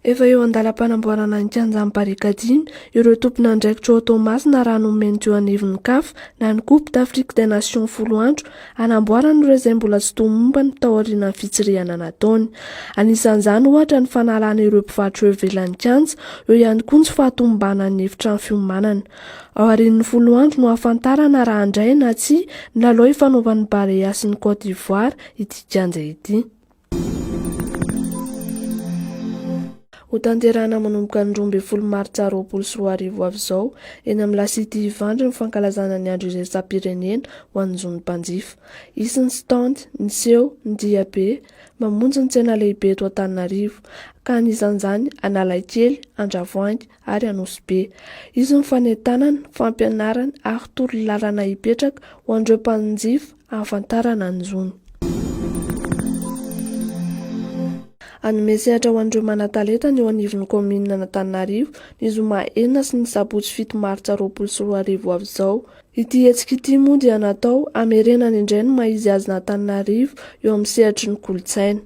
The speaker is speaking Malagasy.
Efa eo andalam-panamboarana ny Kianja amin'ny barikadimy, ireo tompon'andraikitra Toamasina raha nomen'ny anivon'ny kafa na ny Coupe d'Afrique des Nations folo andro hanamboarana ireo izay mbola tsy tomombany tao aorian'ny fitsirihana nataony. Anisan'izany ohatra ny fanalana ireo mpivarotra eo ivelan'ny Kianja, eo ihany koa ny tsy fahatombana ny efitrano fiomanana. Ao aorian'ny folo andro no ahafantarana raha handray na tsia ny lalao ifanaovan'ny Barea sy ny Côte d'Ivoire ity Kianja ity. Ho tanterahana manomboka ny 12 Martsa 2024 avy izao eny amin'ny lasity Ivandry ny fankalazana ny andro iraisam-pierenena ho an'ny zon'ny mpanjifa. Hisy ny stand, ny seho, ny diabe mamonjy ny tsena lehibe eto Antananarivo, ka anisan'izany Analakely, Andravoahangy ary Anosibe. Izy ny fanentanana, fampianarana, ara-toro-làlana hipetraka ho an'ireo mpanjifa ahafantarana ny zony. Hanome sehatra ho an'ireo manan-talenta ny anivon'ny kaominina Antananarivo ny zoma 4 sy ny sabotsy 7 Martsa 2024 avy izao. Ity hetsika ity moa dia natao hamerenana indray ny maha izy azy n'Antananarivo eo amin'ny sehatry ny kolontsaina.